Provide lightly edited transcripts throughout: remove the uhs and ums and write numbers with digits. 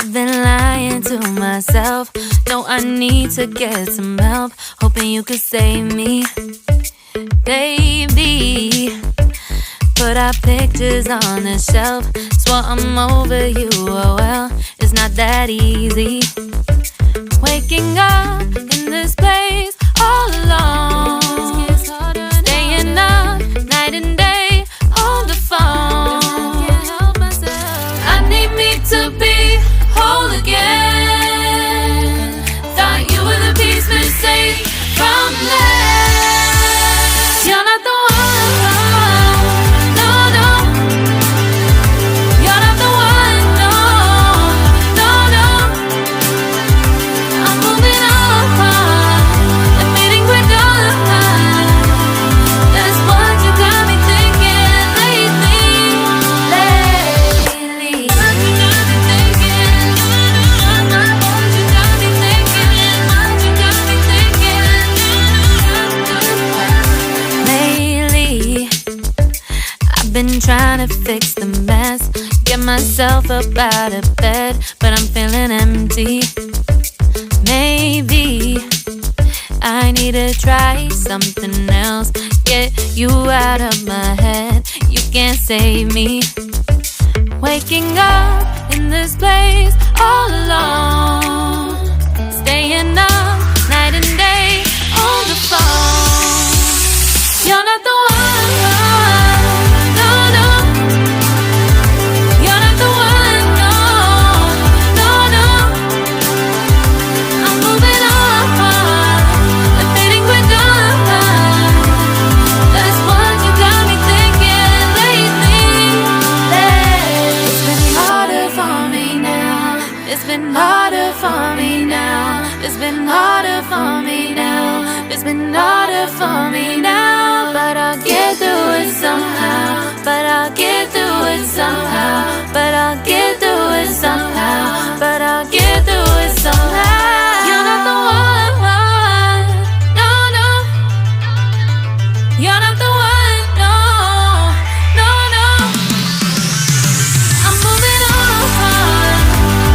I've been lying to myself. No, I need to get some help. Hoping you could save me, baby. Put our pictures on the shelf. Swore I'm over you, oh well, it's not that easy. Waking up in this place all alone, staying up night and day on the phone. I need me to be whole again. Thought you were the piece missing from last. You're not the one, no, no. You're not the one, no, no, no. I'm moving on, admitting we're done. That's what you got me thinking lately. What you got me thinking? What you got me thinking? What you got me thinking? Lately, I've been trying to fix the mess, get myself up out of bed, but I'm feeling empty. Maybe I need to try something else. Get you out of my head, you can't save me. Waking up in this place all alone, staying up night and day on the phone. You're not the one, no, no. You're not the one, no, no, no. I'm moving on, admitting we're done. That's what you got me thinking lately. It's been harder for me now. It's been harder for me now. It's been harder for me now. It's been harder for me now. But I'll get through it somehow. But I'll get through it somehow. But I'll get through it somehow. But I'll get through it somehow. You're not the one, no, no. You're not the one, no, no, no. I'm moving on,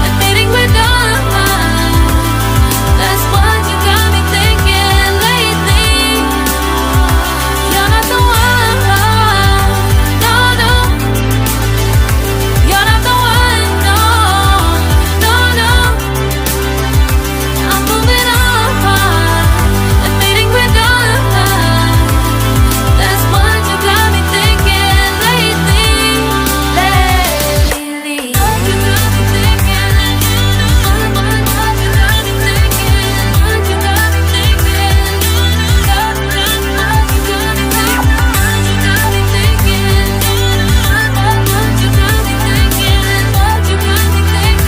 admitting we're done. That's what you got me thinking lately. You're not the one, no, no. You're not the one, no, no, no. I'm moving on, admitting we're done. That's what you got me thinking lately. What you got me thinking? What you got me thinking? What you got me thinking? What you got me thinking? What you got me thinking? What you got me thinking? What you got me thinking?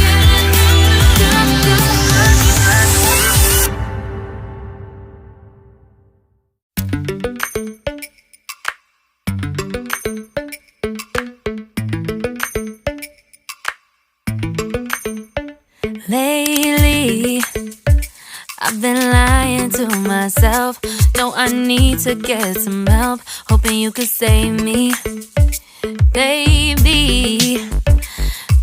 Lately, I've been lying to myself. No, I need to get some help. Hoping you could save me, baby.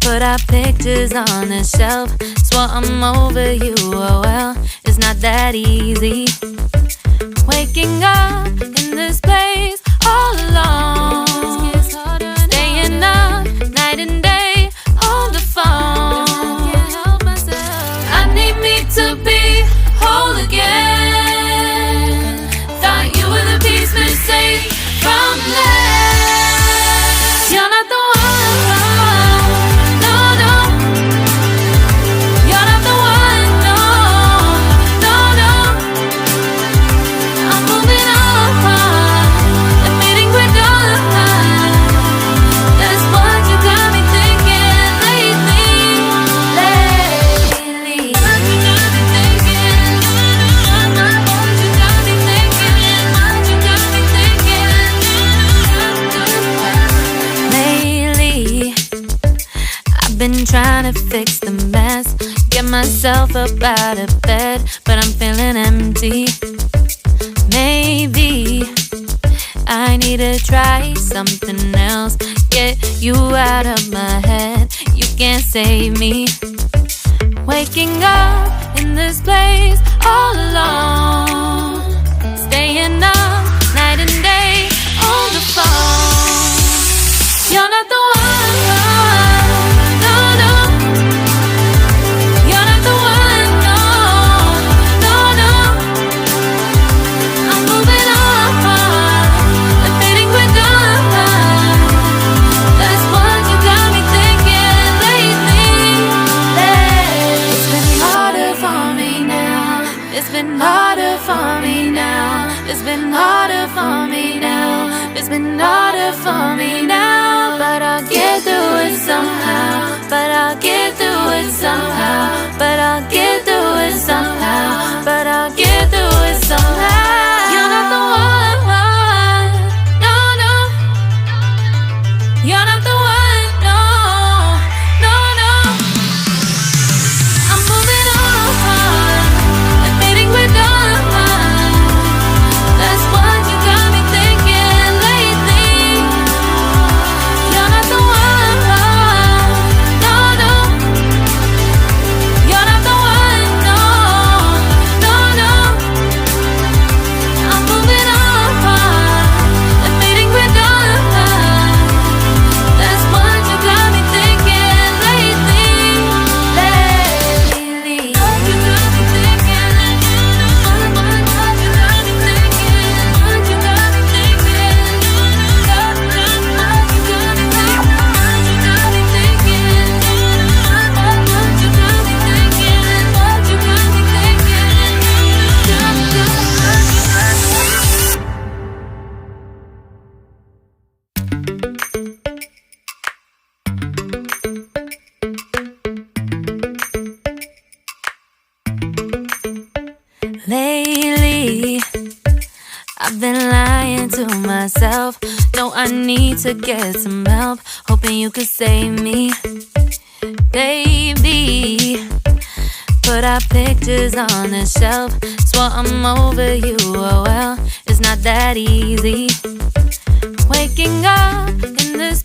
Put our pictures on the shelf. Swore I'm over you, oh well, it's not that easy. Waking up in this place all alone, staying up night and day on the phone. I need me to be whole again. Thought you were the piece missing from last. You're not the one, no, no. You're not the one, no, no, no. I'm moving on, admitting we're done. That's what you got me thinking lately. What you got me thinking? What you got me thinking? What you got me thinking? Lately, I've been trying to fix the mess, get myself up out of bed, but I'm feeling empty. Maybe I need to try something else. Get you out of my head, you can't save me. Waking up in this place all alone, staying up night and day on the phone. You're not the one, no, no. You're not the one, no, no, no. I'm moving on, admitting we're done. That's what you got me thinking lately. It's been harder for me now. It's been harder for me now. It's been harder for me now. It's been harder for me now. But I'll get through it somehow. But I'll get through it somehow. But I'll get through it somehow. But I'll get through it somehow. You're not the one, no, no. You're not the one, no, no, no. I'm moving on, admitting we're done. That's what you got me thinking lately. You're not the one, no, no. You're not the one, no, no, no. I'm moving on, admitting we're done. That's what you got me thinking lately. What you got me thinking? What you got me thinking? What you got me thinking? What you got me thinking? What you got me thinking? What you got me thinking? What you got me thinking? Lately, I've been lying to myself. No, I need to get some help. Hoping you could save me, baby. Put our pictures on the shelf. Swore I'm over you, oh well. It's not that easy. Waking up in this